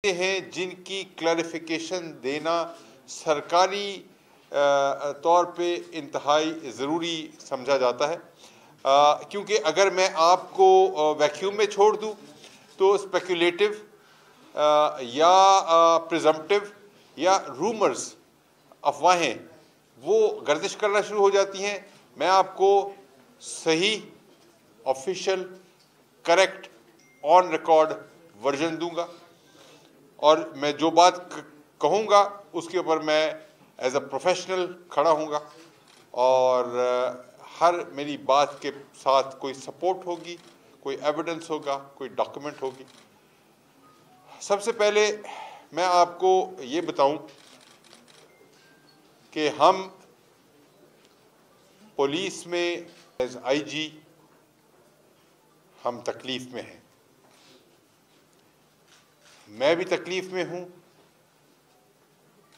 हैं जिनकी क्लैरिफिकेशन देना सरकारी तौर पे इंतहाई ज़रूरी समझा जाता है, क्योंकि अगर मैं आपको वैक्यूम में छोड़ दूं तो स्पेकुलेटिव या प्रिजम्पटिव या रूमर्स, अफवाहें, वो गर्दिश करना शुरू हो जाती हैं। मैं आपको सही, official, correct, on record version दूंगा और मैं जो बात कहूँगा उसके ऊपर मैं एज अ प्रोफेशनल खड़ा हूँगा और हर मेरी बात के साथ कोई सपोर्ट होगी, कोई एविडेंस होगा, कोई डॉक्यूमेंट होगी। सबसे पहले मैं आपको ये बताऊं कि हम पुलिस में एज आईजी हम तकलीफ में हैं। मैं भी तकलीफ में हूं,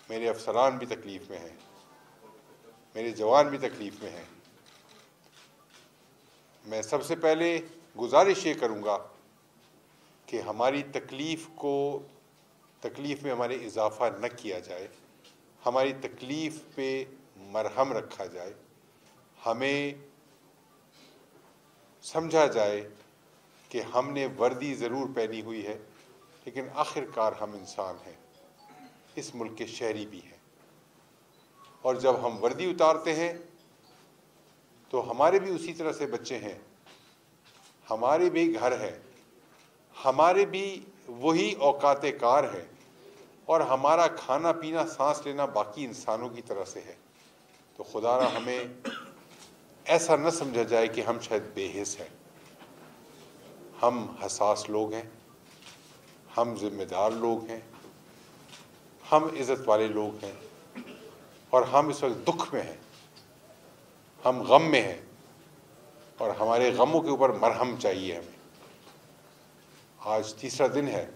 मेरे अफसरान भी तकलीफ में हैं, मेरे जवान भी तकलीफ में हैं। मैं सबसे पहले गुजारिश ये करूंगा कि हमारी तकलीफ में हमारे इजाफा न किया जाए, हमारी तकलीफ पे मरहम रखा जाए, हमें समझा जाए कि हमने वर्दी ज़रूर पहनी हुई है लेकिन आखिरकार हम इंसान हैं, इस मुल्क के शहरी भी हैं। और जब हम वर्दी उतारते हैं तो हमारे भी उसी तरह से बच्चे हैं, हमारे भी घर है, हमारे भी वही औकाते कार है और हमारा खाना पीना सांस लेना बाकी इंसानों की तरह से है। तो खुदारा हमें ऐसा न समझा जाए कि हम शायद बेहिस हैं। हम हसास लोग हैं, हम जिम्मेदार लोग हैं, हम इज़्ज़त वाले लोग हैं और हम इस वक्त दुख में हैं, हम गम में हैं और हमारे गमों के ऊपर मरहम चाहिए हमें। आज तीसरा दिन है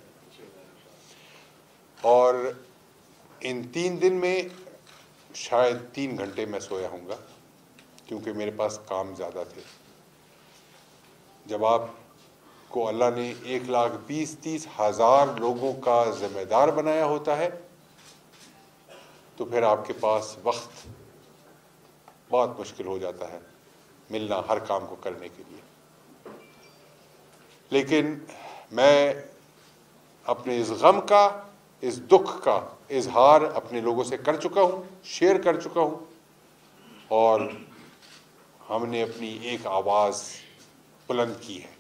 और इन 3 दिन में शायद 3 घंटे मैं सोया हूँगा क्योंकि मेरे पास काम ज़्यादा थे। जब आपको अल्लाह ने 1,20,30 हज़ार लोगों का ज़िम्मेदार बनाया होता है तो फिर आपके पास वक्त बहुत मुश्किल हो जाता है मिलना हर काम को करने के लिए। लेकिन मैं अपने इस गम का, इस दुख का इजहार अपने लोगों से कर चुका हूँ, शेयर कर चुका हूँ और हमने अपनी एक आवाज़ बुलंद की है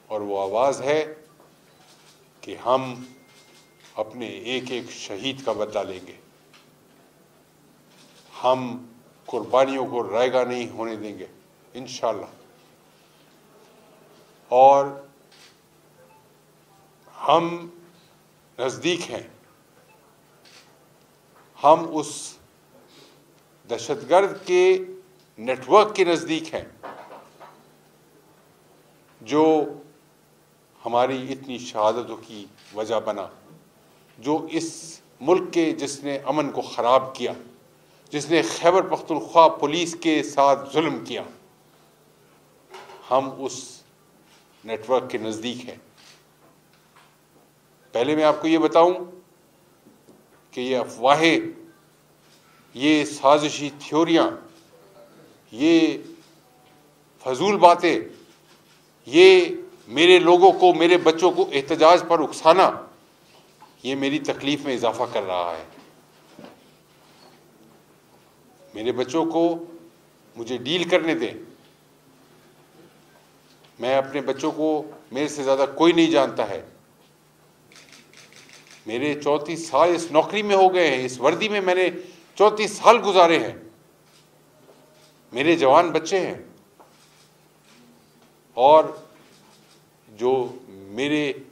और वो आवाज़ है कि हम अपने एक एक शहीद का बदला लेंगे, हम कुर्बानियों को रायगा नहीं होने देंगे इंशाअल्लाह। और हम नज़दीक हैं, हम उस दहशतगर्द के नेटवर्क के नज़दीक हैं जो हमारी इतनी शहादतों की वजह बना, जो इस मुल्क के जिसने अमन को ख़राब किया, जिसने खैबर पख्तूनख्वा पुलिस के साथ जुल्म किया, हम उस नेटवर्क के नज़दीक हैं। पहले मैं आपको ये बताऊं कि ये अफवाहें, ये साजिशी थ्योरियां, ये फजूल बातें, ये मेरे लोगों को, मेरे बच्चों को एहतजाज पर उकसाना, ये मेरी तकलीफ में इजाफा कर रहा है। मेरे बच्चों को मुझे डील करने दें। मैं अपने बच्चों को, मेरे से ज़्यादा कोई नहीं जानता है। मेरे 34 साल इस नौकरी में हो गए हैं, इस वर्दी में मैंने 34 साल गुजारे हैं। मेरे जवान बच्चे हैं और जो मेरे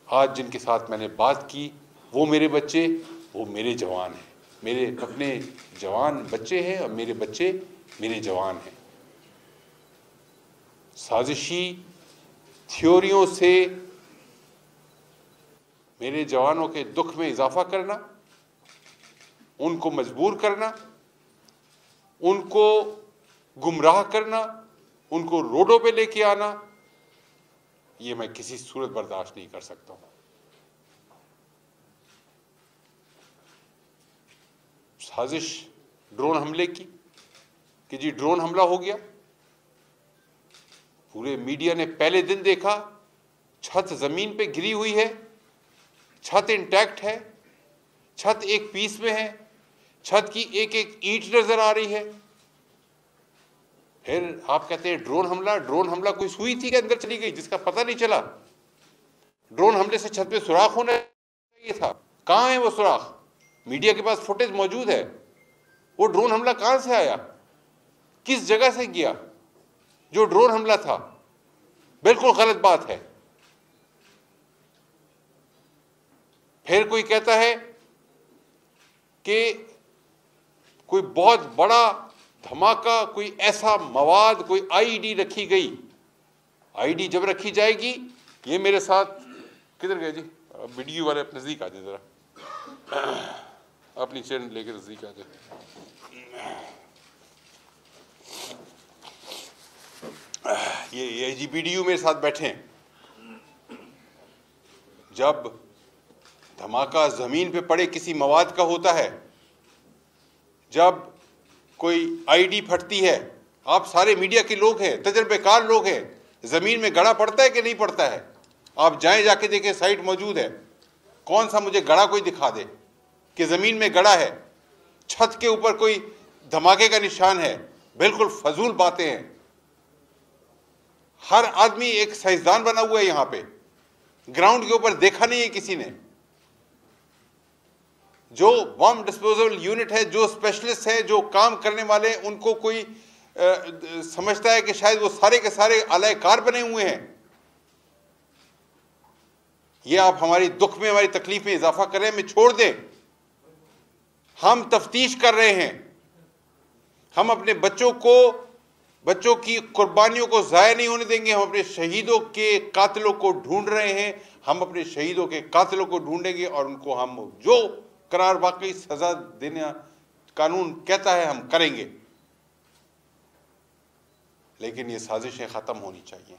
आज जिनके साथ मैंने बात की वो मेरे बच्चे, वो मेरे जवान हैं, मेरे अपने जवान बच्चे हैं और मेरे बच्चे मेरे जवान हैं। साजिशी थ्योरियों से मेरे जवानों के दुख में इजाफा करना, उनको मजबूर करना, उनको गुमराह करना, उनको रोडों पे लेके आना, ये मैं किसी सूरत बर्दाश्त नहीं कर सकता हूँ। साजिश ड्रोन हमले की कि जी ड्रोन हमला हो गया। पूरे मीडिया ने पहले दिन देखा, छत जमीन पे गिरी हुई है, छत इंटैक्ट है, छत एक पीस में है, छत की एक एक ईंट नजर आ रही है। फिर आप कहते हैं ड्रोन हमला। ड्रोन हमला कोई सुई थी कि अंदर चली गई जिसका पता नहीं चला? ड्रोन हमले से छत पे सुराख होना चाहिए था। कहां है वो सुराख? मीडिया के पास फुटेज मौजूद है। वो ड्रोन हमला कहां से आया, किस जगह से गया? जो ड्रोन हमला था बिल्कुल गलत बात है। फिर कोई कहता है कि कोई बहुत बड़ा धमाका, कोई ऐसा मवाद, कोई आईडी रखी गई। आईडी जब रखी जाएगी, ये मेरे साथ किधर गए जी? वीडियो वाले नजदीक आ जाए जरा, अपनी चेयर लेकर नजदीक आ जाए। ये जी वीडियो मेरे साथ बैठे हैं। जब धमाका जमीन पे पड़े किसी मवाद का होता है, जब कोई आईडी फटती है, आप सारे मीडिया के लोग हैं, तजर्बेकार लोग हैं, जमीन में गड़ा पड़ता है कि नहीं पड़ता है? आप जाएं, जाके देखें, साइट मौजूद है। कौन सा मुझे गड़ा कोई दिखा दे कि जमीन में गड़ा है, छत के ऊपर कोई धमाके का निशान है? बिल्कुल फजूल बातें हैं। हर आदमी एक साइंसदान बना हुआ है यहां पे, ग्राउंड के ऊपर देखा नहीं है किसी ने। जो बम डिस्पोजल यूनिट है, जो स्पेशलिस्ट है, जो काम करने वाले, उनको कोई समझता है कि शायद वो सारे के सारे आलाकार बने हुए हैं। ये आप हमारी दुख में, हमारी तकलीफ में इजाफा कर रहे हैं। हमें छोड़ दें, हम तफ्तीश कर रहे हैं। हम अपने बच्चों की कुर्बानियों को ज़ाया नहीं होने देंगे। हम अपने शहीदों के कातिलों को ढूंढ रहे हैं। हम अपने शहीदों के कातिलों को ढूंढेंगे और उनको हम जो करार वाकई सजा देना कानून कहता है हम करेंगे। लेकिन ये साजिशें ख़त्म होनी चाहिए।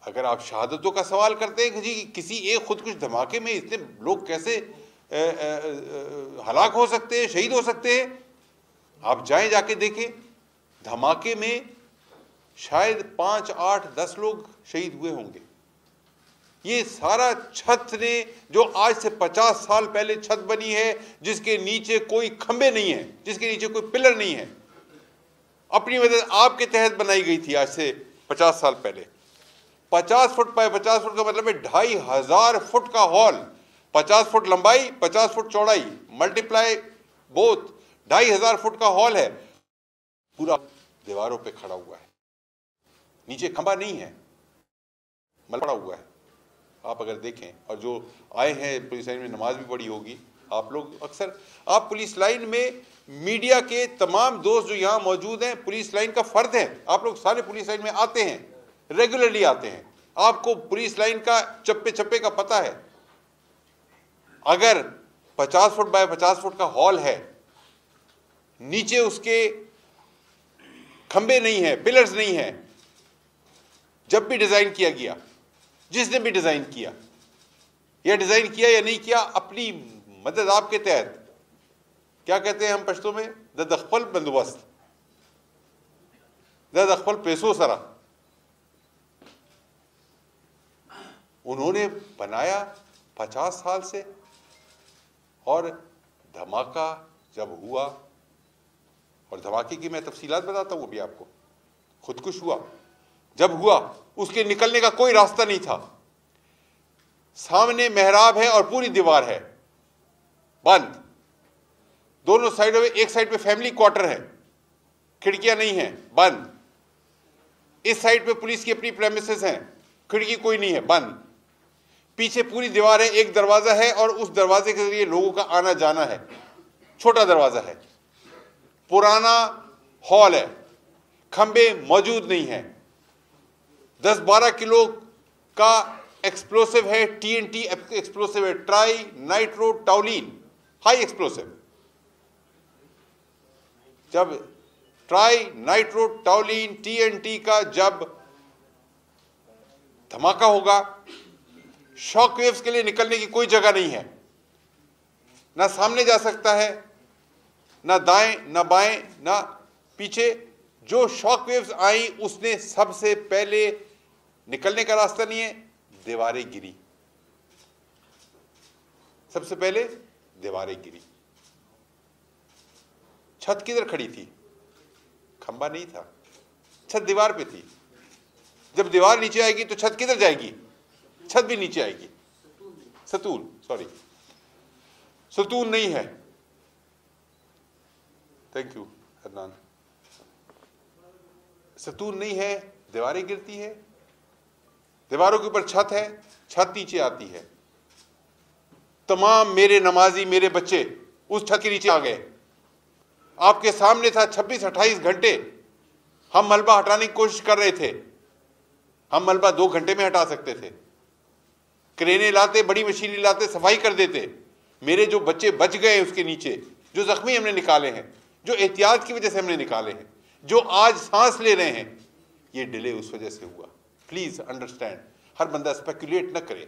अगर आप शहादतों का सवाल करते हैं कि जी किसी एक खुदकुश धमाके में इतने लोग कैसे हलाक हो सकते हैं, शहीद हो सकते हैं, आप जाएं, जाके देखें। धमाके में शायद 5, 8, 10 लोग शहीद हुए होंगे। ये सारा छत ने, जो आज से 50 साल पहले छत बनी है, जिसके नीचे कोई खंबे नहीं है, जिसके नीचे कोई पिलर नहीं है, अपनी मदद आपके तहत बनाई गई थी आज से 50 साल पहले। 50 फुट बाय 50 फुट का मतलब है 2500 फुट का हॉल, 50 फुट लंबाई, 50 फुट चौड़ाई, मल्टीप्लाई बोथ, 2500 फुट का हॉल है। पूरा दीवारों पे खड़ा हुआ है, नीचे खंबा नहीं है, पड़ा हुआ है। आप अगर देखें, और जो आए हैं पुलिस लाइन में नमाज भी पढ़ी होगी आप लोग, अक्सर आप पुलिस लाइन में, मीडिया के तमाम दोस्त जो यहाँ मौजूद हैं, पुलिस लाइन का फर्द है। आप लोग सारे पुलिस लाइन में आते हैं, रेगुलरली आते हैं, आपको पुलिस लाइन का चप्पे चप्पे का पता है। अगर 50 फुट बाय 50 फुट का हॉल है, नीचे उसके खंबे नहीं है, पिलर्स नहीं है, जब भी डिजाइन किया गया, जिसने भी डिजाइन किया या डिजाइन किया या नहीं किया, अपनी मदद आपके तहत, क्या कहते हैं हम पश्तो में, दखपल बंदोबस्त, दखपल पेशो सरा, उन्होंने बनाया 50 साल से। और धमाका जब हुआ, और धमाके की मैं तफसीलात बताता हूं अभी आपको, खुदकुश हुआ, जब हुआ उसके निकलने का कोई रास्ता नहीं था। सामने मेहराब है और पूरी दीवार है बंद, दोनों साइडों में, एक साइड पे फैमिली क्वार्टर है, खिड़कियां नहीं है, बंद। इस साइड पे पुलिस की अपनी प्रेमिसेस हैं, खिड़की कोई नहीं है, बंद। पीछे पूरी दीवार है, एक दरवाजा है और उस दरवाजे के जरिए लोगों का आना जाना है, छोटा दरवाजा है, पुराना हॉल है, खंबे मौजूद नहीं है, 10-12 किलो का एक्सप्लोसिव है, TNT एक्सप्लोसिव है, ट्राई नाइट्रो टाउलिन, हाई एक्सप्लोसिव। जब ट्राई नाइट्रो टाउलिन TNT का जब धमाका होगा, शॉक वेव्स के लिए निकलने की कोई जगह नहीं है। ना सामने जा सकता है, ना दाएं ना बाएं ना पीछे। जो शॉक वेव्स आई उसने सबसे पहले निकलने का रास्ता नहीं है, दीवारें गिरी, सबसे पहले दीवारें गिरी। छत किधर खड़ी थी? खंबा नहीं था, छत दीवार पे थी। जब दीवार नीचे आएगी तो छत किधर जाएगी? छत भी नीचे आएगी। सतून, सॉरी, सतून नहीं है। Thank you Adnan. सतून नहीं है, दीवारें गिरती है, दीवारों के ऊपर छत है, छत नीचे आती है। तमाम मेरे नमाजी, मेरे बच्चे उस छत के नीचे आ गए। आपके सामने था 26-28 घंटे हम मलबा हटाने की कोशिश कर रहे थे। हम मलबा 2 घंटे में हटा सकते थे। क्रेने लाते, बड़ी मशीनें लाते, सफाई कर देते। मेरे जो बच्चे बच गए उसके नीचे, जो जख्मी हमने निकाले हैं, जो एहतियात की वजह से हमने निकाले हैं, जो आज सांस ले रहे हैं, ये डिले उस वजह से हुआ। Please understand. हर बंदा स्पेकुलेट न करे,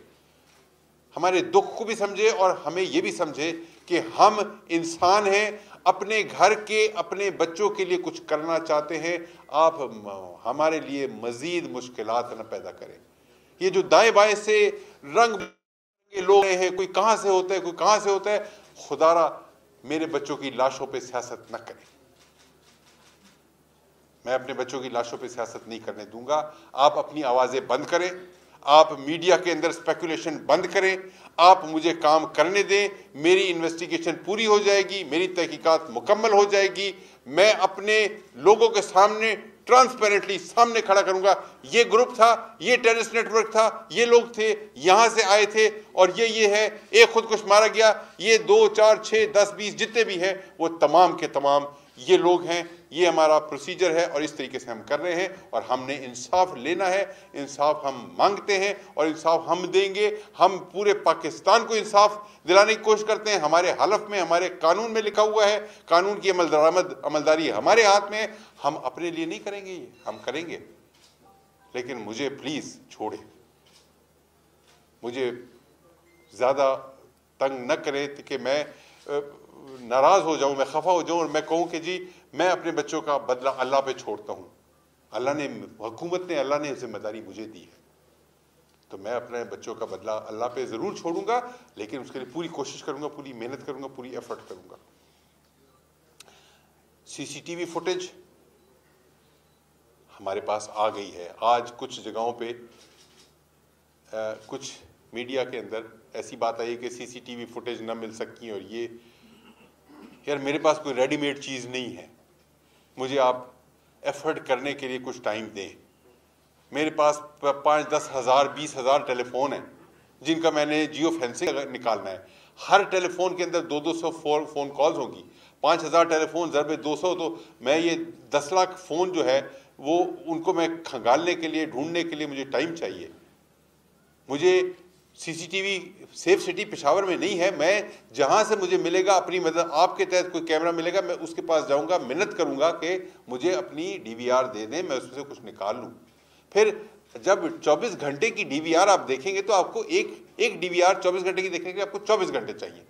हमारे दुख को भी समझे और हमें यह भी समझे कि हम इंसान हैं, अपने घर के, अपने बच्चों के लिए कुछ करना चाहते हैं। आप हमारे लिए मजीद मुश्किलात न पैदा करें। ये जो दाएं बाएं से रंग के लोग हैं, कोई कहां से होता है, कोई कहां से होता है, खुदारा मेरे बच्चों की लाशों पे सियासत न करें। मैं अपने बच्चों की लाशों पे सियासत नहीं करने दूंगा। आप अपनी आवाजें बंद करें, आप मीडिया के अंदर स्पेकुलेशन बंद करें, आप मुझे काम करने दें। मेरी इन्वेस्टिगेशन पूरी हो जाएगी, मेरी तहकीकात मुकम्मल हो जाएगी। मैं अपने लोगों के सामने ट्रांसपेरेंटली सामने खड़ा करूंगा, ये ग्रुप था, ये टेररिस्ट नेटवर्क था, ये लोग थे, यहां से आए थे और ये है, एक खुदकुश मारा गया, ये 2, 4, 6, 10, 20 जितने भी हैं वो तमाम के तमाम ये लोग हैं। ये हमारा प्रोसीजर है और इस तरीके से हम कर रहे हैं और हमने इंसाफ लेना है। इंसाफ हम मांगते हैं और इंसाफ हम देंगे। हम पूरे पाकिस्तान को इंसाफ दिलाने की कोशिश करते हैं। हमारे हलफ में, हमारे कानून में लिखा हुआ है, कानून की अमलदारी हमारे हाथ में है। हम अपने लिए नहीं करेंगे, ये हम करेंगे, लेकिन मुझे प्लीज छोड़े, मुझे ज्यादा तंग न करें कि मैं नाराज हो जाऊं, मैं खफा हो जाऊं और मैं कहूं कि जी मैं अपने बच्चों का बदला अल्लाह पे छोड़ता हूं। अल्लाह ने, हुकूमत ने, अल्लाह ने जिम्मेदारी मुझे दी है, तो मैं अपने बच्चों का बदला अल्लाह पे जरूर छोड़ूंगा, लेकिन उसके लिए पूरी कोशिश करूंगा, पूरी मेहनत करूंगा, पूरी एफर्ट करूंगा। सीसीटीवी फुटेज हमारे पास आ गई है। आज कुछ जगहों पे कुछ मीडिया के अंदर ऐसी बात आई कि सीसीटीवी फुटेज न मिल सकी और ये, यार मेरे पास कोई रेडीमेड चीज़ नहीं है, मुझे आप एफर्ट करने के लिए कुछ टाइम दें। मेरे पास 5-10 हज़ार 20 हज़ार टेलीफोन हैं जिनका मैंने जियो फेंसिंग निकालना है। हर टेलीफोन के अंदर 200 फ़ोन कॉल्स होंगी। 5000 टेलीफोन ज़रबे 200, तो मैं ये 10 लाख फ़ोन जो है वो उनको मैं खंगालने के लिए, ढूंढने के लिए मुझे टाइम चाहिए। मुझे सीसीटीवी सेफ सिटी पेशावर में नहीं है, मैं जहां से मुझे मिलेगा अपनी मदद, आपके तहत कोई कैमरा मिलेगा मैं उसके पास जाऊंगा, मिन्नत करूंगा कि मुझे अपनी डीवीआर दे दें, मैं उसमें से कुछ निकाल लूं। फिर जब 24 घंटे की डीवीआर आप देखेंगे तो आपको एक डीवीआर 24 घंटे की देखने के लिए आपको 24 घंटे चाहिए।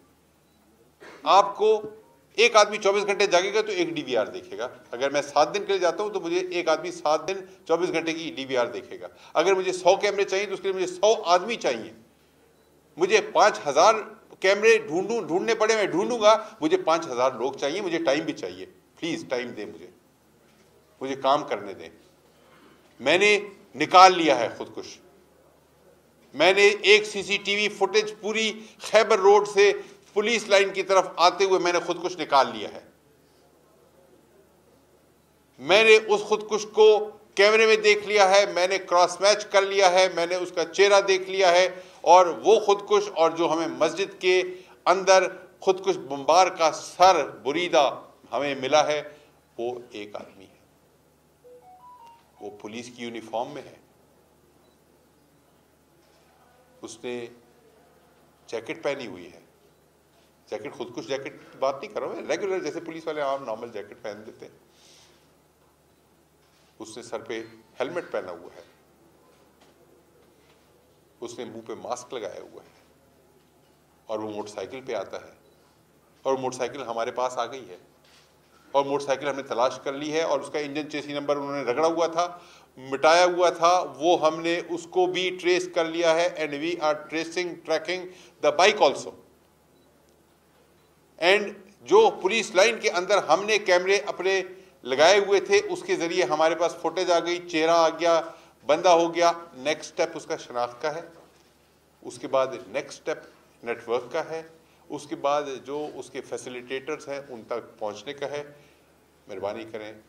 आपको एक आदमी 24 घंटे जागेगा तो एक डीवीआर देखेगा। अगर मैं 7 दिन के लिए जाता हूं तो मुझे एक आदमी 7 दिन 24 घंटे की डीवीआर देखेगा। अगर मुझे 100 कैमरे चाहिए तो उसके लिए मुझे 100 आदमी चाहिए। मुझे 5000 कैमरे ढूंढने पड़े मैं ढूंढूंगा, मुझे 5000 लोग चाहिए, मुझे टाइम भी चाहिए। प्लीज टाइम दें, मुझे काम करने दें। मैंने निकाल लिया है खुदकुश। मैंने एक सीसीटीवी फुटेज पूरी खैबर रोड से पुलिस लाइन की तरफ आते हुए मैंने खुदकुश निकाल लिया है। मैंने उस खुदकुश को कैमरे में देख लिया है, मैंने क्रॉस मैच कर लिया है, मैंने उसका चेहरा देख लिया है। और वो खुदकुश और जो हमें मस्जिद के अंदर खुदकुश बम्बार का सर बुरीदा हमें मिला है, वो एक आदमी है, वो पुलिस की यूनिफॉर्म में है, उसने जैकेट पहनी हुई है। जैकेट, खुदकुश जैकेट की बात नहीं कर रहा हूं, रेगुलर जैसे पुलिस वाले आम नॉर्मल जैकेट पहन देते हैं। उसने सर पे हेलमेट पहना हुआ है, उसने मुंह पे मास्क लगाया हुआ है और वो मोटरसाइकिल पे आता है। और मोटरसाइकिल हमारे पास आ गई है और मोटरसाइकिल हमने तलाश कर ली है और उसका इंजन चेसी नंबर उन्होंने रगड़ा हुआ था, मिटाया हुआ था, वो हमने उसको भी ट्रेस कर लिया है। And we are tracking the bike also. And जो पुलिस लाइन के अंदर हमने कैमरे अपने लगाए हुए थे उसके जरिए हमारे पास फुटेज आ गई, चेहरा आ गया, बंदा हो गया। नेक्स्ट स्टेप उसका शनाख्त का है, उसके बाद नेक्स्ट स्टेप नेटवर्क का है, उसके बाद जो उसके फैसिलिटेटर्स हैं उन तक पहुंचने का है। मेहरबानी करें,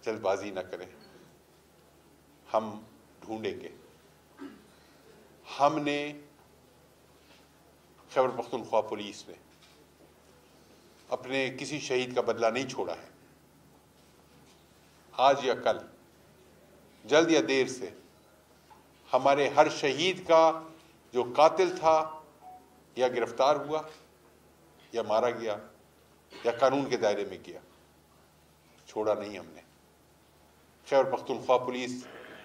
जल्दबाजी ना करें, हम ढूंढेंगे। हमने खैबर पख्तूनख्वा पुलिस ने अपने किसी शहीद का बदला नहीं छोड़ा है। आज या कल, जल्द या देर से, हमारे हर शहीद का जो कातिल था या गिरफ्तार हुआ या मारा गया या कानून के दायरे में गया, छोड़ा नहीं हमने। खैबर पख्तूनख्वा पुलिस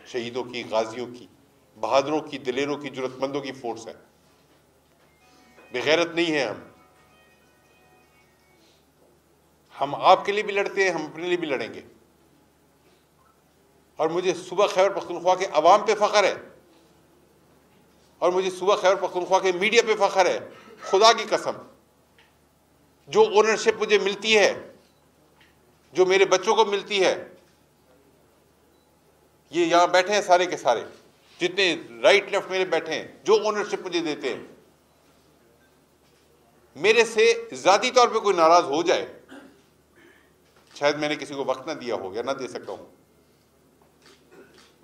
शहीदों की, गाजियों की, बहादुरों की, दिलेरों की, जरूरतमंदों की फोर्स है। बेगैरत नहीं है हम आपके लिए भी लड़ते हैं, हम अपने लिए भी लड़ेंगे। और मुझे सुबह खैबर पख्तूनख्वा के अवाम पे फख्र है और मुझे सुबह खैबर पख्तूनख्वा के मीडिया पे फख्र है। खुदा की कसम, जो ओनरशिप मुझे मिलती है, जो मेरे बच्चों को मिलती है, ये यहां बैठे हैं सारे के सारे, जितने राइट लेफ्ट मेरे बैठे हैं, जो ओनरशिप मुझे देते हैं, मेरे से जाती तौर पे कोई नाराज हो जाए, शायद मैंने किसी को वक्त ना दिया हो या ना दे सका हूं,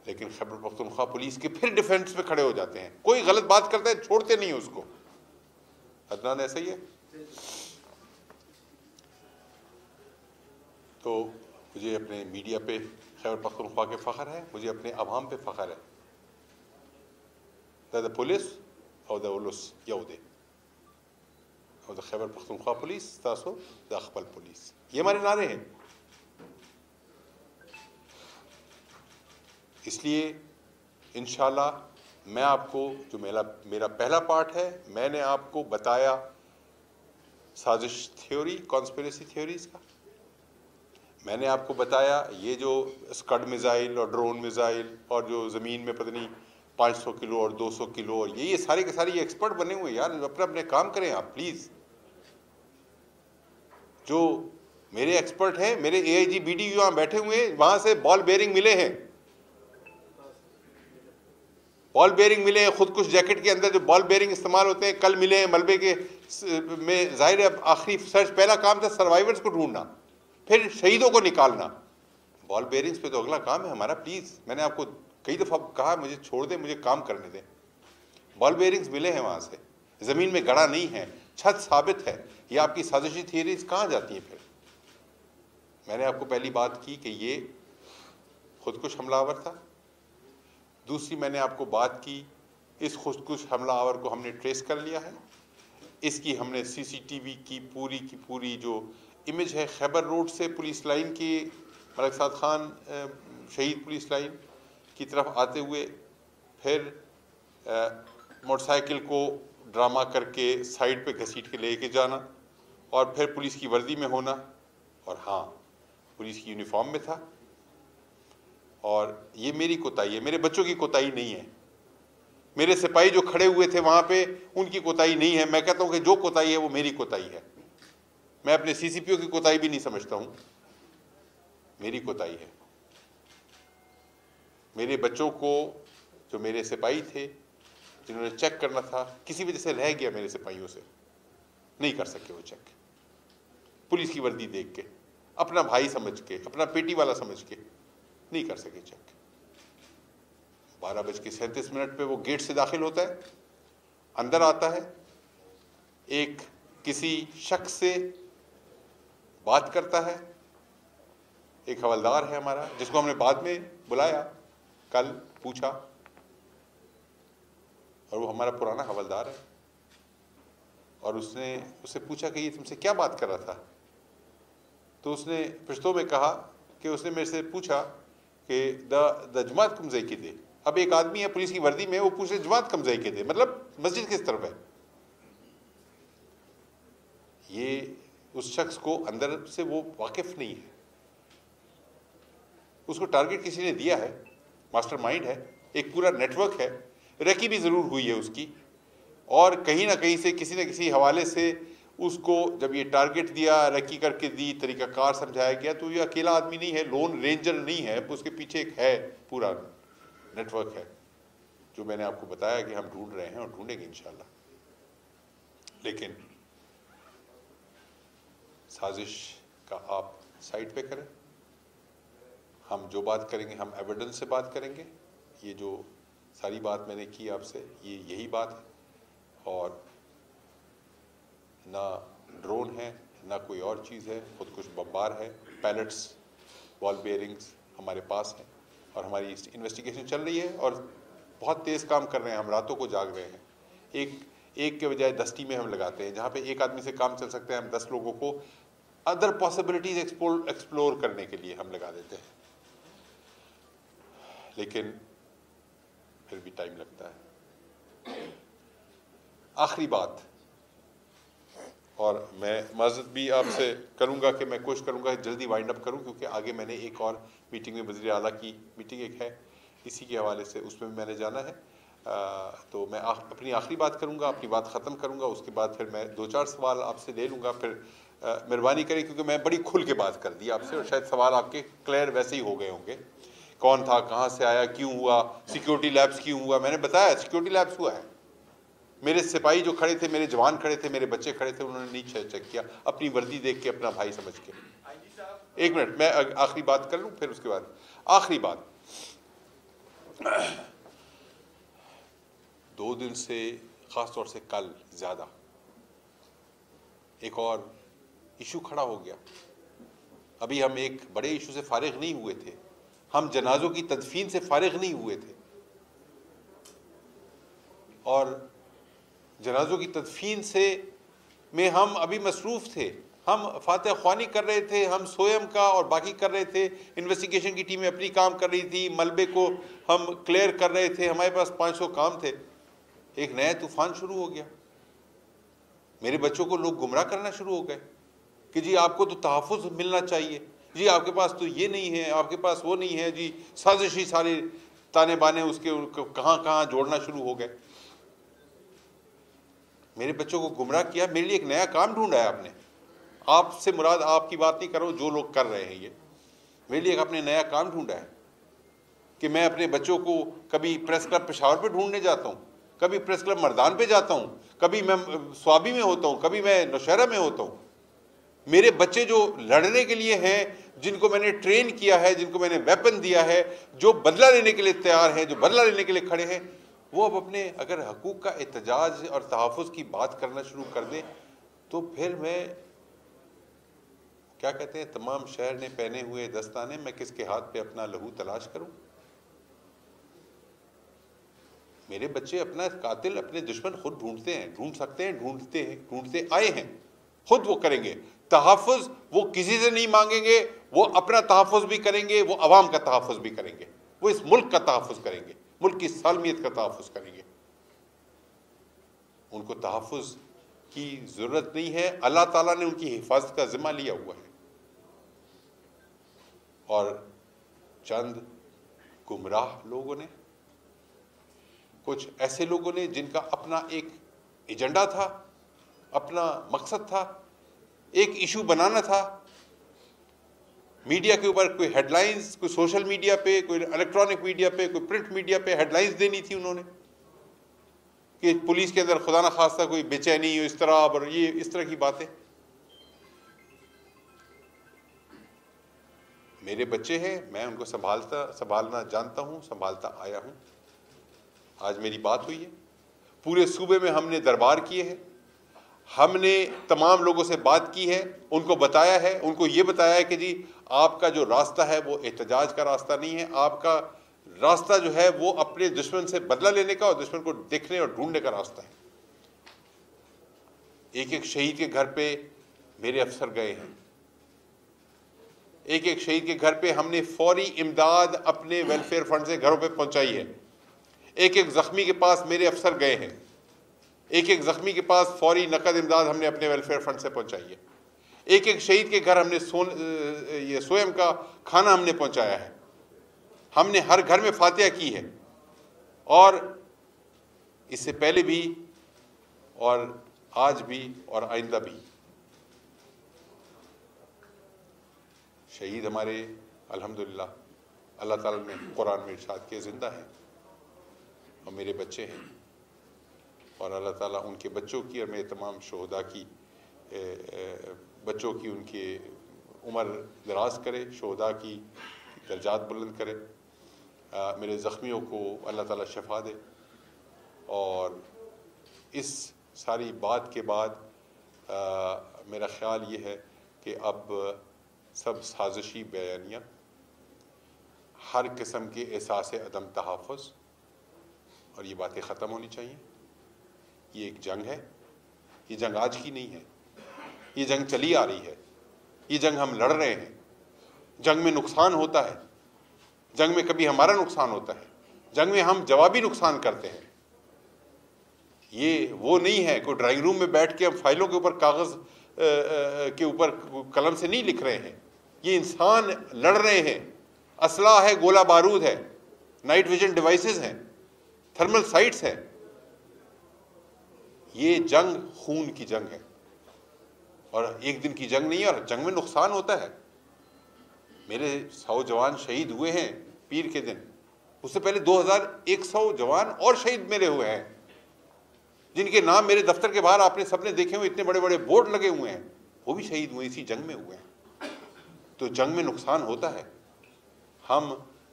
लेकिन खैबर पख्तूनख्वा पुलिस के फिर डिफेंस पे खड़े हो जाते हैं। कोई गलत बात करता है, छोड़ते नहीं उसको। अदनान ऐसा ही है। तो मुझे अपने मीडिया पे खैबर पख्तूनख्वा के फ़ख्र है, मुझे अपने अवाम पे फ़ख्र है। द पुलिस और द उलुस यहूदे और द खैबर पख्तूनख्वा पुलिस तासो द अखबल पुलिस, ये हमारे नारे हैं। इसलिए इंशाल्लाह मैं आपको, जो मेरा पहला पार्ट है, मैंने आपको बताया साजिश थ्योरी, कॉन्स्पिरेसी थ्योरीज का। मैंने आपको बताया ये जो स्कड मिज़ाइल और ड्रोन मिज़ाइल और जो ज़मीन में पता नहीं 500 किलो और 200 किलो और ये सारे के सारे ये एक्सपर्ट बने हुए। यार अपना अपने काम करें आप प्लीज़। जो मेरे एक्सपर्ट हैं, मेरे AIG BDU यहाँ बैठे हुए हैं, वहाँ से बॉल बेयरिंग मिले हैं, बॉल बेयरिंग मिले हैं। खुद कुछ जैकेट के अंदर जो बॉल बेयरिंग इस्तेमाल होते हैं कल मिले हैं मलबे के में। जाहिर है आखिरी सर्च, पहला काम था सर्वाइवर्स को ढूंढना, फिर शहीदों को निकालना। बॉल बेयरिंग्स पे तो अगला काम है हमारा। प्लीज़, मैंने आपको कई दफ़ा कहा मुझे छोड़ दें, मुझे काम करने दें। बॉल बेयरिंग्स मिले हैं वहाँ से, ज़मीन में गड़ा नहीं है, छत साबित है। ये आपकी साजिशी थियरीज कहाँ जाती हैं फिर? मैंने आपको पहली बात की कि ये खुदकुश हमलावर था। दूसरी मैंने आपको बात की, इस खुदकुश हमलावर को हमने ट्रेस कर लिया है। इसकी हमने CCTV की पूरी जो इमेज है, खैबर रोड से पुलिस लाइन की, मलिक साद खान शहीद पुलिस लाइन की तरफ आते हुए, फिर मोटरसाइकिल को ड्रामा करके साइड पे घसीट के लेके जाना और फिर पुलिस की वर्दी में होना, और हाँ पुलिस की यूनिफॉर्म में था। और ये मेरी कोताही है, मेरे बच्चों की कोताही नहीं है। मेरे सिपाही जो खड़े हुए थे वहाँ पे, उनकी कोताही नहीं है। मैं कहता हूँ कि जो कोताही है वो मेरी कोताही है। मैं अपने CCPO की कोताही भी नहीं समझता हूँ, मेरी कोताही है। मेरे बच्चों को, जो मेरे सिपाही थे जिन्होंने चेक करना था, किसी वजह से रह गया मेरे सिपाहियों से, नहीं कर सके वो चेक। पुलिस की वर्दी देख के, अपना भाई समझ के, अपना पेटी वाला समझ के नहीं कर सके चेक। 12:37 पे वो गेट से दाखिल होता है, अंदर आता है, एक किसी शख्स से बात करता है। एक हवलदार है हमारा, जिसको हमने बाद में बुलाया, कल पूछा, और वो हमारा पुराना हवलदार है। और उससे पूछा कि ये तुमसे क्या बात कर रहा था? तो उसने पश्तो में कहा कि उसने मेरे से पूछा कि द जमात कम ज़ई के दे। अब एक आदमी है पुलिस की वर्दी में, वो पूछे जमात कम ज़ई के दे, मतलब मस्जिद किस तरफ है? ये उस शख्स को अंदर से वो वाकिफ नहीं है, उसको टारगेट किसी ने दिया है, मास्टरमाइंड है, एक पूरा नेटवर्क है, रेकी भी ज़रूर हुई है उसकी, और कहीं ना कहीं से किसी न किसी हवाले से उसको जब ये टारगेट दिया, रेकी करके दी, तरीक़ाकार समझाया गया, तो ये अकेला आदमी नहीं है, लोन रेंजर नहीं है, उसके पीछे एक है पूरा नेटवर्क है, जो मैंने आपको बताया कि हम ढूंढ रहे हैं और ढूंढेंगे इंशाल्लाह। लेकिन साजिश का आप साइड पे करें, हम जो बात करेंगे हम एविडेंस से बात करेंगे। ये जो सारी बात मैंने की आपसे, ये यही बात है, और ना ड्रोन है ना कोई और चीज़ है, खुद कुछ बम्बार है, पैलेट्स, बॉल बेयरिंग्स हमारे पास हैं, और हमारी इन्वेस्टिगेशन चल रही है और बहुत तेज़ काम कर रहे हैं, हम रातों को जाग रहे हैं। एक के बजाय 10 टीमें हम लगाते हैं, जहाँ पे एक आदमी से काम चल सकता है, हम 10 लोगों को अदर पॉसिबिलिटीज एक्सप्लोर करने के लिए हम लगा देते हैं, लेकिन फिर भी टाइम लगता है। आखिरी बात, और मैं माज़रत भी आपसे करूंगा कि मैं कोशिश करूंगा जल्दी वाइंड अप करूं, क्योंकि आगे मैंने एक और मीटिंग में वज़ीर आला की मीटिंग एक है, इसी के हवाले से उसमें मैंने जाना है। तो मैं अपनी आखिरी बात करूंगा, अपनी बात ख़त्म करूंगा, उसके बाद फिर मैं 2-4 सवाल आपसे ले लूँगा। फिर मेहरबानी करें, क्योंकि मैं बड़ी खुल के बात कर दी आपसे, और शायद सवाल आपके क्लियर वैसे ही हो गए होंगे, कौन था, कहाँ से आया, क्यों हुआ, सिक्योरिटी लैब्स क्यों हुआ। मैंने बताया सिक्योरिटी लैब्स हुआ है, मेरे सिपाही जो खड़े थे, मेरे जवान खड़े थे, मेरे बच्चे खड़े थे, उन्होंने नहीं चेक किया, अपनी वर्दी देख के, अपना भाई समझ के। एक मिनट, मैं आखिरी बात कर लूँ, फिर उसके बाद आखिरी बात। 2 दिन से, ख़ास तौर से कल ज़्यादा, एक और इशू खड़ा हो गया। अभी हम एक बड़े इशू से फारिग नहीं हुए थे, हम जनाजों की तदफीन से फारिग नहीं हुए थे, और जनाजों की तदफीन से में हम अभी मसरूफ़ थे, हम फातिहा ख्वानी कर रहे थे, हम सोयम का और बाकी कर रहे थे, इन्वेस्टिगेशन की टीमें अपनी काम कर रही थी, मलबे को हम क्लियर कर रहे थे, हमारे पास 500 काम थे। एक नया तूफ़ान शुरू हो गया, मेरे बच्चों को लोग गुमराह करना शुरू हो गए कि जी आपको तो तहफ़्फ़ुज़ मिलना चाहिए, जी आपके पास तो ये नहीं है, आपके पास वो नहीं है, जी साजिशी सारे ताने बाने उसके कहाँ कहाँ जोड़ना शुरू हो गए। मेरे बच्चों को गुमराह किया, मेरे लिए एक नया काम ढूंढा है आपने। आपसे मुराद आपकी बात नहीं कर रहा हूँ, जो लोग कर रहे हैं ये, मेरे लिए एक अपने नया काम ढूंढा है कि मैं अपने बच्चों को कभी प्रेस क्लब पेशावर पे ढूंढने जाता हूँ, कभी प्रेस क्लब मर्दान पे जाता हूँ, कभी मैं स्वाबी में होता हूँ, कभी मैं नौशहरा में होता हूँ। मेरे बच्चे जो लड़ने के लिए हैं, जिनको मैंने ट्रेन किया है, जिनको मैंने वेपन दिया है, जो बदला लेने के लिए तैयार हैं, जो बदला लेने के लिए खड़े हैं, वो अब अपने अगर हकूक़ का एहतजाज और तहफ़्फ़ुज़ की बात करना शुरू कर दें, तो फिर मैं क्या कहते हैं, तमाम शहर ने पहने हुए दस्ताने, मैं किसके हाथ पे अपना लहू तलाश करूं। मेरे बच्चे अपना कातिल, अपने दुश्मन खुद ढूंढते हैं, ढूंढ सकते हैं, ढूंढते हैं, ढूंढते आए हैं, खुद वो करेंगे। तहफ़्फ़ुज़ वो किसी से नहीं मांगेंगे, वो अपना तहफ़्फ़ुज़ भी करेंगे, वो अवाम का तहफ़्फ़ुज़ भी करेंगे, वो इस मुल्क का तहफ़्फ़ुज़ करेंगे, मुल्क की सालमियत का तहफ़्फ़ुज़ करेंगे। उनको तहफ़्फ़ुज़ की ज़रूरत नहीं है, अल्लाह ताला ने उनकी हिफाजत का ज़िम्मा लिया हुआ है। और चंद गुमराह लोगों ने, कुछ ऐसे लोगों ने जिनका अपना एक एजेंडा था, अपना मकसद था, एक इशू बनाना था, मीडिया के ऊपर कोई हेडलाइंस, कोई सोशल मीडिया पे, कोई इलेक्ट्रॉनिक मीडिया पे, कोई प्रिंट मीडिया पे हेडलाइंस देनी थी उन्होंने कि पुलिस के अंदर खुदा न खास्ता कोई बेचैनी, इस तरह और ये इस तरह की बातें। मेरे बच्चे हैं, मैं उनको संभालना जानता हूँ, संभालता आया हूँ। आज मेरी बात हुई है, पूरे सूबे में हमने दरबार किए हैं, हमने तमाम लोगों से बात की है, उनको बताया है, उनको ये बताया है कि जी आपका जो रास्ता है वो एहतजाज का रास्ता नहीं है, आपका रास्ता जो है वो अपने दुश्मन से बदला लेने का और दुश्मन को देखने और ढूंढने का रास्ता है। एक एक शहीद के घर पे मेरे अफसर गए हैं, एक एक शहीद के घर पे हमने फौरी इमदाद अपने वेलफेयर फंड से घरों पे पहुंचाई है, एक एक जख्मी के पास मेरे अफसर गए हैं। एक एक जख्मी के पास फौरी नकद इमदाद हमने अपने वेलफेयर फंड से पहुंचाई है। एक एक शहीद के घर हमने ये स्वयं का खाना हमने पहुंचाया है। हमने हर घर में फातिहा की है, और इससे पहले भी और आज भी और आइंदा भी। शहीद हमारे अल्हम्दुलिल्लाह अल्लाह ताला ने कुरान में इरशाद किया जिंदा है और मेरे बच्चे हैं, और अल्लाह ताला उनके बच्चों की और मेरे तमाम शोहदा की बच्चों की उनके उम्र दराज करे, शोहदा की दर्जात बुलंद करे, मेरे ज़ख्मियों को अल्लाह ताला शफा दे। और इस सारी बात के बाद मेरा ख़्याल ये है कि अब सब साजिशी बयानियाँ, हर किस्म के एहसास अदम तहफ़्फ़ुज़, और ये बातें ख़त्म होनी चाहिए। ये एक जंग है, ये जंग आज की नहीं है, ये जंग चली आ रही है, ये जंग हम लड़ रहे हैं। जंग में नुकसान होता है, जंग में कभी हमारा नुकसान होता है, जंग में हम जवाबी नुकसान करते हैं। ये वो नहीं है कोई ड्राइंग रूम में बैठ के हम फाइलों के ऊपर कागज़ के ऊपर कलम से नहीं लिख रहे हैं। ये इंसान लड़ रहे हैं, असला है, गोला बारूद है, नाइट विजन डिवाइसेस हैं, थर्मल साइट्स हैं। ये जंग खून की जंग है, और एक दिन की जंग नहीं है, और जंग में नुकसान होता है। मेरे 100 जवान शहीद हुए हैं पीर के दिन, उससे पहले 2100 जवान और शहीद मेरे हुए हैं, जिनके नाम मेरे दफ्तर के बाहर आपने सबने देखे हुए, इतने बड़े बड़े बोर्ड लगे हुए हैं, वो भी शहीद हुए, इसी जंग में हुए हैं। तो जंग में नुकसान होता है। हम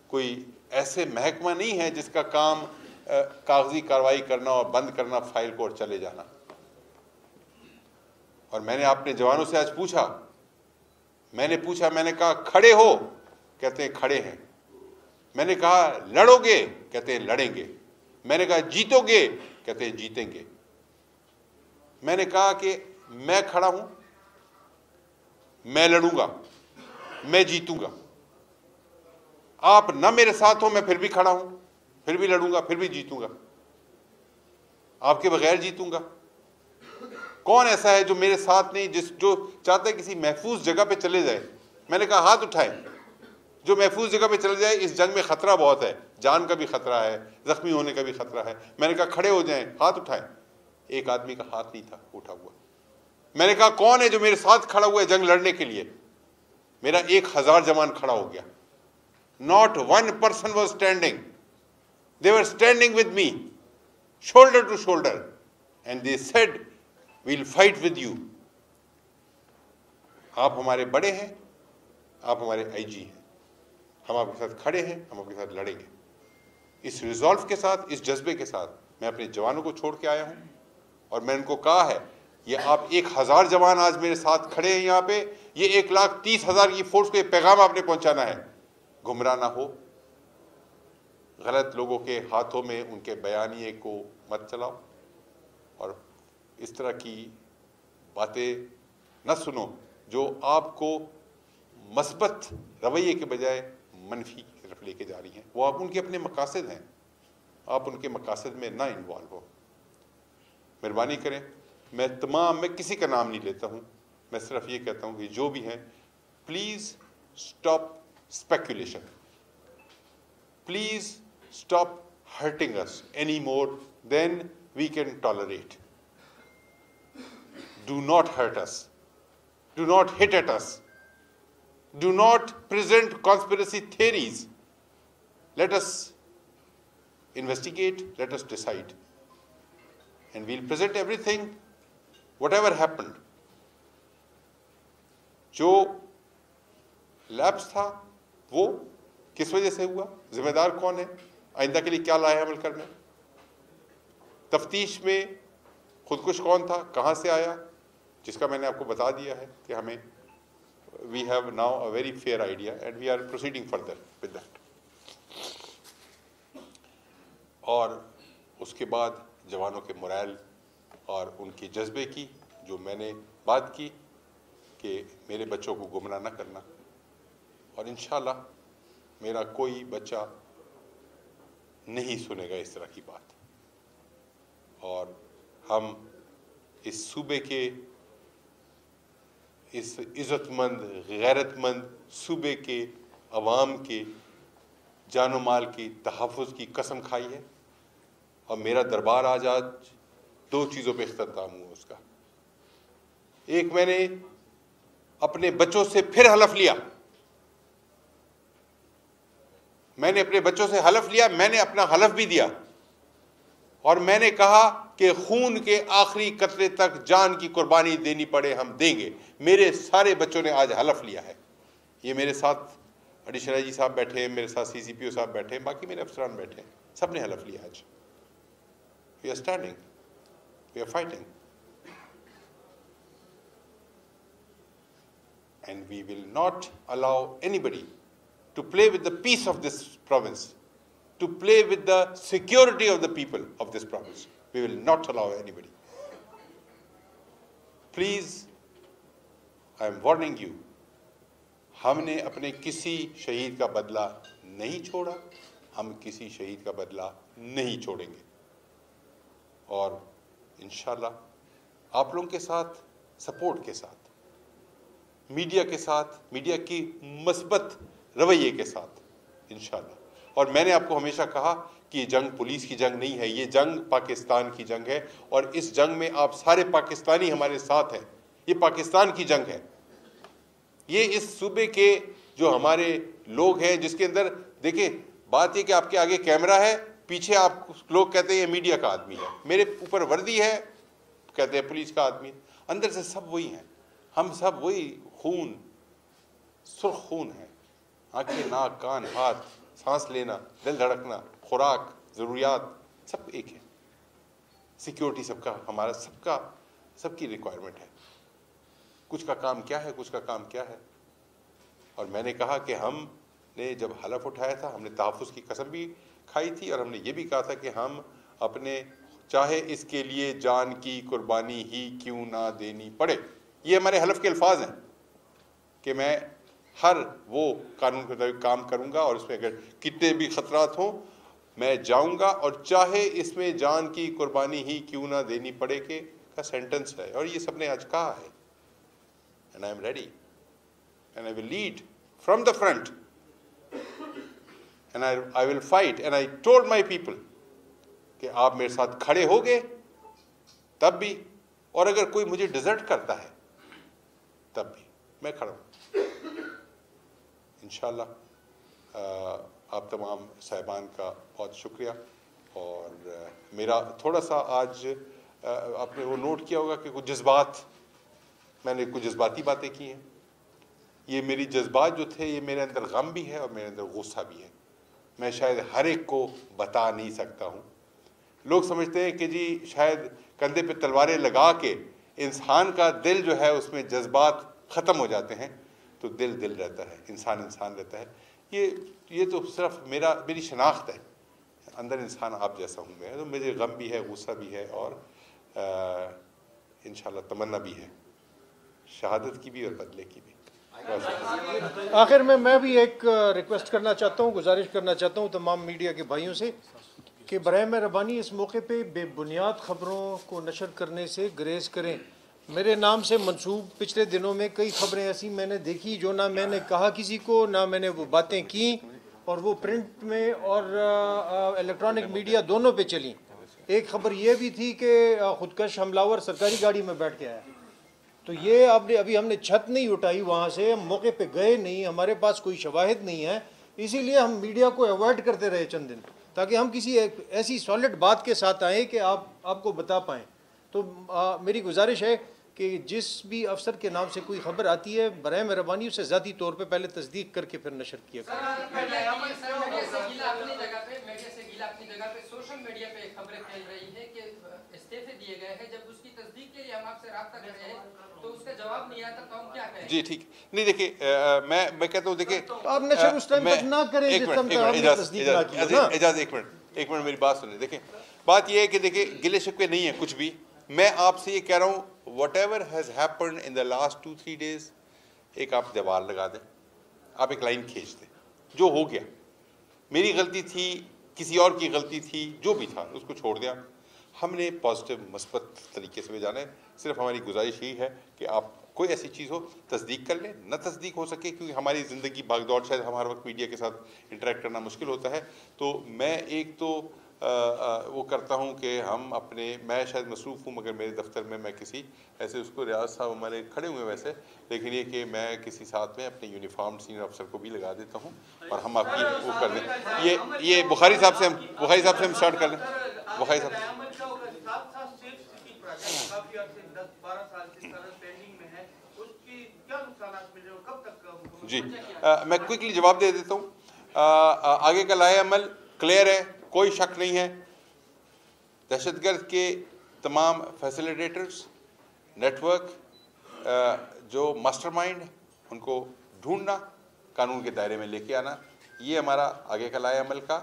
कोई ऐसे महकमा नहीं है जिसका काम कागजी कार्रवाई करना और बंद करना फाइल को और चले जाना। और मैंने अपने जवानों से आज पूछा, मैंने कहा खड़े हो, कहते हैं खड़े हैं। मैंने कहा लड़ोगे, कहते हैं लड़ेंगे। मैंने कहा जीतोगे, कहते हैं जीतेंगे। मैंने कहा कि मैं खड़ा हूं, मैं लड़ूंगा, मैं जीतूंगा। आप ना मेरे साथ हो, मैं फिर भी खड़ा हूं, फिर भी लड़ूंगा, फिर भी जीतूंगा, आपके बगैर जीतूंगा। कौन ऐसा है जो मेरे साथ नहीं, जो चाहता है किसी महफूज जगह पे चले जाए? मैंने कहा हाथ उठाएं, जो महफूज जगह पे चले जाए। इस जंग में खतरा बहुत है, जान का भी खतरा है, जख्मी होने का भी खतरा है। मैंने कहा खड़े हो जाएं, हाथ उठाएं। एक आदमी का हाथ नहीं था उठा हुआ। मैंने कहा कौन है जो मेरे साथ खड़ा हुआ है जंग लड़ने के लिए? मेरा 1000 जवान खड़ा हो गया। Not one person was standing. They were standing with me, shoulder to shoulder, and they said, "We'll fight with you." आप हमारे बड़े हैं, आप हमारे आईजी हैं, हम आपके साथ खड़े हैं, हम आपके साथ लड़ेंगे। इस रिजॉल्व के साथ, इस जज्बे के साथ मैं अपने जवानों को छोड़ के आया हूं, और मैंने उनको कहा है ये आप 1000 जवान आज मेरे साथ खड़े हैं यहाँ पे, ये 1,30,000 की फोर्स को ये पैगाम आपने पहुंचाना है, गुमराह ना हो, गलत लोगों के हाथों में उनके बयानिए को मत चलाओ, और इस तरह की बातें न सुनो जो आपको मस्बत रवैये के बजाय मनफी की तरफ लेके जा रही हैं। वो आप उनके अपने मकासद हैं, आप उनके मकासद में ना इन्वॉल्व हो। मेहरबानी करें, मैं किसी का नाम नहीं लेता हूँ, मैं सिर्फ ये कहता हूँ कि जो भी हैं, please stop speculation. Please stop hurting us any more than we can tolerate. Do not hurt us. Do not hit at us. Do not present conspiracy theories. Let us investigate, let us decide. And we'll present everything, whatever happened. जो lapse था वो किस वजह से हुआ, जिम्मेदार कौन है, आइंदा के लिए क्या लाया अमल करना, तफ्तीश में खुदकुश कौन था, कहाँ से आया, जिसका मैंने आपको बता दिया है कि हमें we have now a very fair idea and we are proceeding further with that. और उसके बाद जवानों के मोरल और उनके जज्बे की जो मैंने बात की कि मेरे बच्चों को गुमराह न करना, और इंशाल्लाह मेरा कोई बच्चा नहीं सुनेगा इस तरह की बात, और हम इस सूबे के, इस इज़्ज़तमंद गैरतमंद सूबे के अवाम के जानो माल की तहफ़्फ़ुज़ की कसम खाई है। और मेरा दरबार आज दो चीज़ों पे इख्तिताम हुआ उसका। एक, मैंने अपने बच्चों से फिर हलफ लिया, मैंने अपने बच्चों से हलफ लिया, मैंने अपना हलफ भी दिया और मैंने कहा कि खून के आखिरी कतरे तक जान की कुर्बानी देनी पड़े हम देंगे। मेरे सारे बच्चों ने आज हलफ लिया है। ये मेरे साथ एडिशनल जी साहब बैठे हैं, मेरे साथ CCPO साहब बैठे हैं, बाकी मेरे अफसरान बैठे हैं, सब ने हलफ लिया आज। We are standing, we are fighting and we will not allow anybody to play with the peace of this province, to play with the security of the people of this province. We will not allow anybody. Please, I am warning you, हमने अपने किसी शहीद का बदला नहीं छोड़ा, हम किसी शहीद का बदला नहीं छोड़ेंगे। और इंशाल्लाह आप लोगों के साथ, सपोर्ट के साथ, मीडिया के साथ, मीडिया की मस्बत रवैये के साथ इंशाल्लाह। और मैंने आपको हमेशा कहा कि ये जंग पुलिस की जंग नहीं है, ये जंग पाकिस्तान की जंग है और इस जंग में आप सारे पाकिस्तानी हमारे साथ हैं। ये पाकिस्तान की जंग है। ये इस सूबे के जो हमारे लोग हैं, जिसके अंदर देखिए बात ये कि आपके आगे कैमरा है, पीछे आप लोग कहते हैं ये मीडिया का आदमी है, मेरे ऊपर वर्दी है कहते हैं पुलिस का आदमी, अंदर से सब वही हैं। हम सब वही खून, सुर्ख खून है। आंखें, नाक, कान, हाथ, सांस लेना, दिल धड़कना, खुराक, ज़रूरियात सब एक है। सिक्योरिटी सबका, हमारा सबका, सबकी रिक्वायरमेंट है। कुछ का काम क्या है, कुछ का काम क्या है। और मैंने कहा कि हमने जब हलफ उठाया था, हमने तहफ़्फ़ुज़ की कसम भी खाई थी और हमने ये भी कहा था कि हम अपने, चाहे इसके लिए जान की कुर्बानी ही क्यों ना देनी पड़े, ये हमारे हलफ के अल्फाज हैं कि मैं हर वो कानून के मुताबिक काम करूंगा और उसमें अगर कितने भी खतरात हों मैं जाऊंगा, और चाहे इसमें जान की कुर्बानी ही क्यों ना देनी पड़े के का सेंटेंस है। और ये सबने आज कहा है। And I am ready and I will lead from the front and I will fight. And I told my people कि आप मेरे साथ खड़े हो गए तब भी, और अगर कोई मुझे डिजर्ट करता है तब भी मैं खड़ा हूँ। इंशाल्लाह आप तमाम साहिबान का बहुत शुक्रिया। और मेरा थोड़ा सा आज आपने वो नोट किया होगा कि कुछ जज्बात, मैंने कुछ जज्बाती बातें की हैं। ये मेरी जज्बात जो थे, ये मेरे अंदर गम भी है और मेरे अंदर गुस्सा भी है। मैं शायद हर एक को बता नहीं सकता हूँ। लोग समझते हैं कि जी शायद कंधे पे तलवारें लगा के इंसान का दिल जो है उसमें जज्बात ख़त्म हो जाते हैं, तो दिल दिल रहता है, इंसान इंसान रहता है। ये तो सिर्फ मेरी शनाख्त है। अंदर इंसान आप जैसा हूँ मैं, तो मुझे गम भी है, गुस्सा भी है और इंशाल्लाह तमन्ना भी है, शहादत की भी और बदले की भी। आखिर में मैं भी एक रिक्वेस्ट करना चाहता हूँ, गुजारिश करना चाहता हूँ तमाम मीडिया के भाइयों से कि बराए मेहरबानी इस मौके पे बेबुनियाद ख़बरों को नशर करने से गुरेज करें। मेरे नाम से मंसूब पिछले दिनों में कई खबरें ऐसी मैंने देखी जो ना मैंने कहा किसी को, ना मैंने वो बातें की, और वो प्रिंट में और इलेक्ट्रॉनिक मीडिया दोनों पे चली। एक खबर ये भी थी कि खुदकश हमलावर सरकारी गाड़ी में बैठ के आया। तो ये अभी हमने छत नहीं उठाई वहाँ से, हम मौके पे गए नहीं, हमारे पास कोई शवाहिद नहीं है, इसीलिए हम मीडिया को अवॉइड करते रहे चंद दिन, ताकि हम किसी ऐसी सॉलिड बात के साथ आएँ कि आपको बता पाएँ। तो मेरी गुजारिश है कि जिस भी अफसर के नाम से कोई खबर आती है, बराए मेहरबानी उसे ज़ाती तौर पे पहले तस्दीक करके फिर नशर किया करें। सोशल मीडिया पे खबरें फैल रही है कि इस्तीफे दिए गए हैं, जब उसकी तस्दीक के लिए हम आपसे राब्ता कर रहे हैं तो उसका जवाब नहीं आता, तो हम क्या करें? जी ठीक नहीं, देखिए मैं कहता हूँ, देखिए आप नशर उस टाइम तक ना करें जिस टाइम तक हमने तस्दीक ना की ना। एजाज एक मिनट मेरी बात सुनिए। देखिए बात यह है कि देखिए गिले शिकवे नहीं है कुछ भी। मैं आपसे ये कह रहा हूँ, whatever has happened in the last 2-3 days, एक आप दीवार लगा दें, आप एक लाइन खींच दें, जो हो गया मेरी गलती थी, किसी और की गलती थी, जो भी था उसको छोड़ दें। हमने पॉजिटिव मुस्बत तरीके से जाना है। सिर्फ हमारी गुजारिश यही है कि आप कोई ऐसी चीज़ हो तस्दीक कर लें, न तस्दीक हो सके क्योंकि हमारी ज़िंदगी भागदौड़, शायद हम हर वक्त मीडिया के साथ इंटरेक्ट करना मुश्किल होता है। तो मैं एक तो वो करता हूँ कि मैं शायद मसरूफ़ हूँ मगर मेरे दफ्तर में मैं किसी ऐसे उसको रियाज साहब हमारे खड़े हुए वैसे, लेकिन ये कि मैं किसी साथ में अपने यूनिफॉर्म सीनियर अफसर को भी लगा देता हूँ और हम आपकी वो कर दें। ये बुखारी साहब से हम स्टार्ट कर लें। बुखारी साहब जी, मैं क्विकली जवाब दे देता हूँ। आगे का लाए अमल क्लियर है, कोई शक नहीं है। दहशतगर्द के तमाम फैसिलिटेटर्स, नेटवर्क, जो मास्टरमाइंड, उनको ढूंढना, कानून के दायरे में लेके आना, ये हमारा आगे का लाए अमल का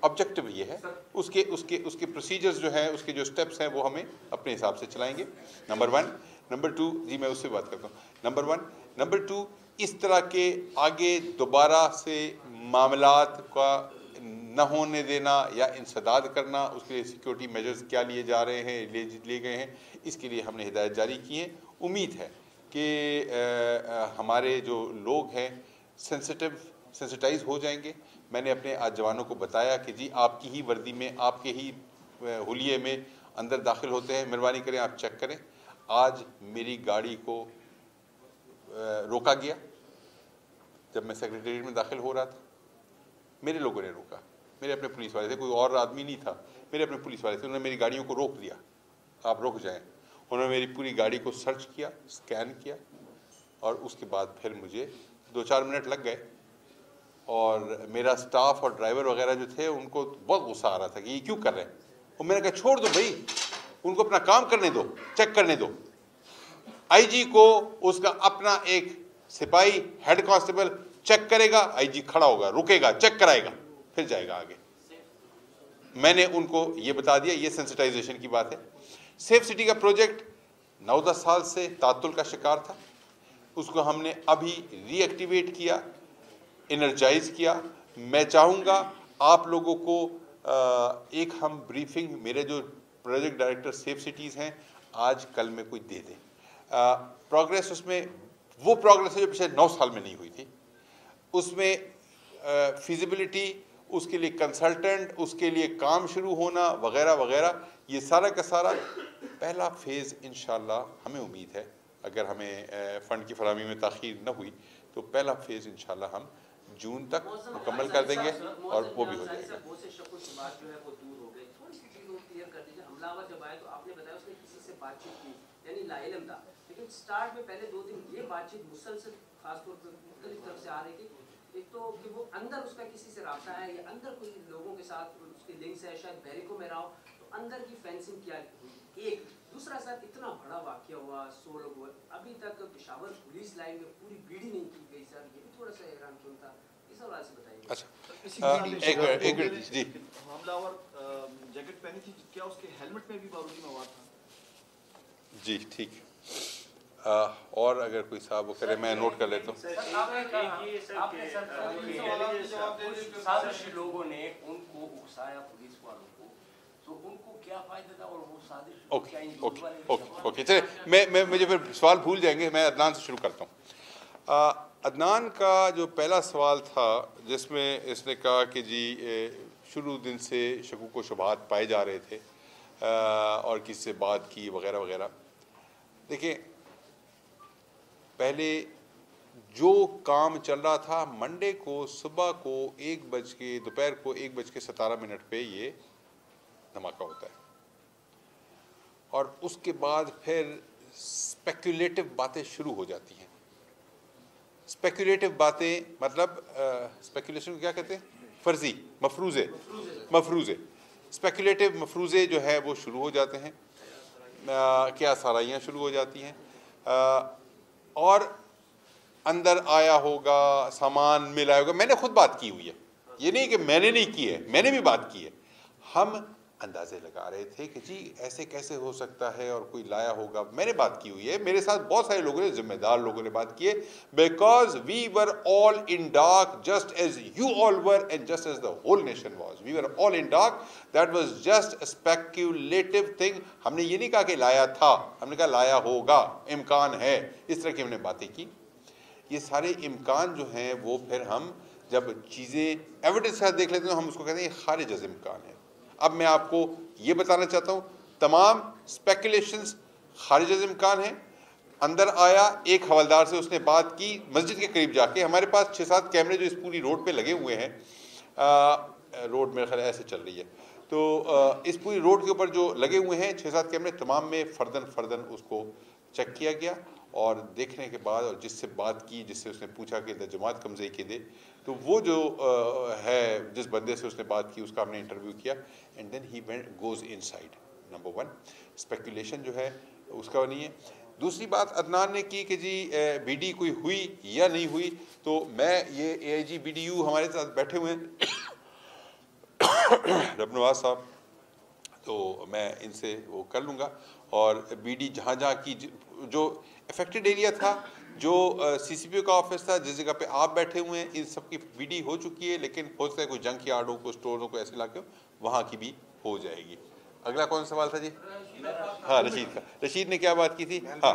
ऑब्जेक्टिव ये है। उसके प्रोसीजर्स जो हैं, उसके जो स्टेप्स हैं वो हमें अपने हिसाब से चलाएंगे, नंबर 1। नंबर 2, जी मैं उससे बात करता हूँ, नंबर 1। नंबर 2, इस तरह के आगे दोबारा से मामलात का न होने देना या इंसदाद करना, उसके लिए सिक्योरिटी मेजर्स क्या लिए जा रहे हैं, लिए गए हैं, इसके लिए हमने हिदायत जारी की है। उम्मीद है कि हमारे जो लोग हैं सेंसिटाइज हो जाएंगे। मैंने अपने आज जवानों को बताया कि जी आपकी ही वर्दी में, आपके ही हुलिये में अंदर दाखिल होते हैं, मेहरबानी करें आप चेक करें। आज मेरी गाड़ी को रोका गया जब मैं सेक्रेटेरिएट में दाखिल हो रहा था, मेरे लोगों ने रोका, मेरे अपने पुलिस वाले थे, कोई और आदमी नहीं था, मेरे अपने पुलिस वाले थे। उन्होंने मेरी गाड़ियों को रोक दिया, आप रुक जाएं। उन्होंने मेरी पूरी गाड़ी को सर्च किया, स्कैन किया और उसके बाद फिर मुझे 2-4 मिनट लग गए और मेरा स्टाफ और ड्राइवर वगैरह जो थे उनको बहुत गुस्सा आ रहा था कि ये क्यों कर रहे हैं। और मैंने कहा छोड़ दो भाई, उनको अपना काम करने दो, चेक करने दो। आईजी को उसका अपना एक सिपाही हेड कांस्टेबल चेक करेगा, आईजी खड़ा होगा, रुकेगा, चेक कराएगा, फिर जाएगा आगे। मैंने उनको ये बता दिया, ये सेंसिटाइजेशन की बात है। सेफ सिटी का प्रोजेक्ट 9-10 साल से तातुल का शिकार था, उसको हमने अभी रीएक्टिवेट किया, एनर्जाइज किया। मैं चाहूँगा आप लोगों को एक हम ब्रीफिंग, मेरे जो प्रोजेक्ट डायरेक्टर सेफ सिटीज़ हैं, आज कल में कोई दे दें। प्रोग्रेस उसमें वो प्रोग्रेस है जो पिछले 9 साल में नहीं हुई थी। उसमें फिजिबिलिटी, उसके लिए कंसल्टेंट, उसके लिए काम शुरू होना वगैरह वगैरह, ये सारा का सारा पहला फेज़ इंशाल्लाह हमें उम्मीद है, अगर हमें फ़ंड की फराहमी में ताख़ीर न हुई तो पहला फेज़ इंशाल्लाह हम जून तक मुकम्मल कर देंगे और वो भी हो जाएगा। लेकिन स्टार्ट में पहले 2 दिन ये बातचीत मुसलसल खासतौर पर मुख्तलिफ तरफ से आ रही थी। एक तो कि वो अंदर उसका किसी से राब्ता है या अंदर कोई लोगों के साथ उसके लिंक्स है, शायद बैरिको में रहा हो, तो अंदर की फेंसिंग क्या हुई। एक दूसरा सर, इतना बड़ा वाकया हुआ, 100 लोग हुए, अभी तक पेशावर पुलिस लाइन में पूरी बीड़ी नहीं की गई सर, ये भी थोड़ा सा हैरान क्यों था, इस हवाले से बताइए। अच्छा, एक जी, हमलावर जैकेट पहनी थी, क्या उसके हेलमेट में भी बारूदी मवाद था? जी ठीक। और अगर कोई साहब वो करे मैं नोट कर लेता हूँ। साजिश लोगों ने उनको उकसाया पुलिस वालों को, तो उनको क्या फायदा था और वो साजिश ओके चलिए, मुझे फिर सवाल भूल जाएंगे। मैं अदनान से शुरू करता हूँ। अदनान का जो पहला सवाल था जिसमें इसने कहा कि जी शुरू दिन से शकूक व शुबहात पाए जा रहे थे और किससे बात की वगैरह वगैरह। देखिए, पहले जो काम चल रहा था, मंडे को सुबह को 1 बज के, दोपहर को 1:17 पे ये धमाका होता है और उसके बाद फिर स्पेक्युलेटिव बातें शुरू हो जाती हैं। स्पेक्युलेटिव बातें मतलब स्पेक्युलेशन क्या कहते हैं, फर्जी, मफरूज़े। स्पेक्युलेटिव मफरूज़े जो है वो शुरू हो जाते हैं, क्या साराइयाँ शुरू हो जाती हैं और अंदर आया होगा, सामान मिला होगा। मैंने खुद बात की हुई है, ये नहीं कि मैंने नहीं की है, मैंने भी बात की है। हम अंदाजे लगा रहे थे कि जी ऐसे कैसे हो सकता है और कोई लाया होगा। मैंने बात की हुई है, मेरे साथ बहुत सारे लोगों ने, जिम्मेदार लोगों ने बात की है, because we were all in dark just as you all were and just as the whole nation was. We were all in dark, that was just speculative thing. हमने ये नहीं कहा कि लाया था, हमने कहा लाया होगा, इम्कान है, इस तरह की हमने बातें की। ये सारे इम्कान जो हैं वो फिर हम जब चीज़ें एविडेंस के साथ देख लेते हैं हम उसको कहते हैं ये खारिज अज़ इम्कान है। अब मैं आपको ये बताना चाहता हूँ, तमाम स्पेकुलेशंस खारिज अज़ इम्कान है। अंदर आया, एक हवलदार से उसने बात की मस्जिद के करीब जाके। हमारे पास 6-7 कैमरे जो इस पूरी रोड पे लगे हुए हैं, रोड मेरे ख्याल ऐसे चल रही है, तो इस पूरी रोड के ऊपर जो लगे हुए हैं 6-7 कैमरे, तमाम में फर्दन उसको चेक किया गया। और देखने के बाद और जिससे बात की, जिससे उसने पूछा कि जमात कमज़े के दे, तो वो जो है जिस बंदे से उसने बात की उसका हमने इंटरव्यू किया। And then he goes inside. Number 1 speculation जो है उसका नहीं है। दूसरी बात अदनान ने की कि जी बीडी कोई हुई या नहीं हुई, तो मैं ये AIG BDU हमारे साथ बैठे हुए हैं रबनवाज साहब, तो मैं इनसे वो कर लूँगा। और बीडी जहाँ की जो अफेक्टेड एरिया था, जो CCPO का ऑफिस था, जिस जगह पे आप बैठे हुए हैं, इन सब की बीडी हो चुकी है, लेकिन हो सकता है कोई जंक यार्ड हो, कोई स्टोर हो, कोई ऐसे इलाके हो, वहाँ की भी हो जाएगी। अगला कौन सा सवाल था जी? हाँ, रशीद का। रशीद ने क्या बात की थी? हाँ,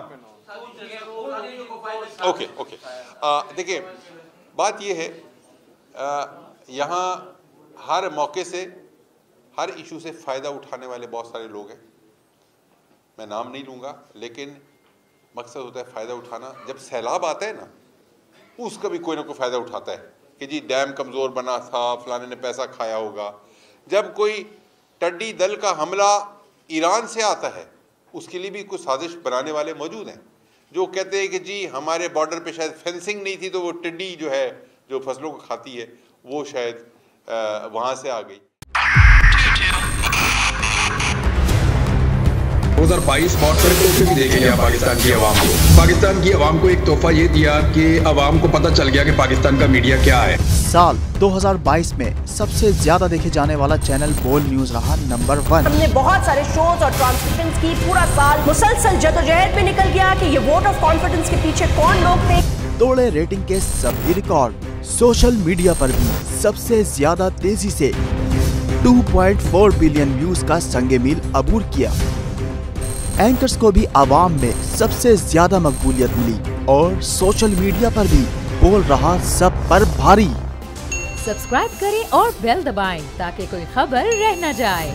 ओके। देखिए, बात ये है, यहाँ हर मौके से, हर इशू से फ़ायदा उठाने वाले बहुत सारे लोग हैं। मैं नाम नहीं लूँगा, लेकिन मकसद होता है फ़ायदा उठाना। जब सैलाब आता है ना, उसका भी कोई ना कोई फ़ायदा उठाता है कि जी डैम कमज़ोर बना था, फलाने ने पैसा खाया होगा। जब कोई टड्डी दल का हमला ईरान से आता है, उसके लिए भी कुछ साजिश बनाने वाले मौजूद हैं, जो कहते हैं कि जी हमारे बॉर्डर पे शायद फेंसिंग नहीं थी, तो वो टिड्डी जो है जो फसलों को खाती है वो शायद वहाँ से आ गई। 2022 बहुत सारे तोहफे भी देखे गया पाकिस्तान की आवाम को। पाकिस्तान की आवाम को एक तोहफा ये दिया कि आवाम को पता चल गया कि पाकिस्तान का मीडिया क्या है। साल 2022 में सबसे ज्यादा देखे जाने वाला चैनल बोल न्यूज रहा नंबर 1। हमने बहुत सारे शोज और ट्रांसमिशंस की, पूरा साल मुसलसल जदोजहद में निकल गया कि ये वोट ऑफ कॉन्फिडेंस के पीछे कौन लोग थे। तोड़े रेटिंग के सभी रिकॉर्ड। सोशल मीडिया पर भी सबसे ज्यादा तेजी से 2.4 बिलियन व्यूज का संगे मील अबूर किया। एंकर्स को भी आवाम में सबसे ज्यादा मकबूलियत मिली और सोशल मीडिया पर भी बोल रहा सब पर भारी। सब्सक्राइब करें और बेल दबाएं ताकि कोई खबर रह न जाए।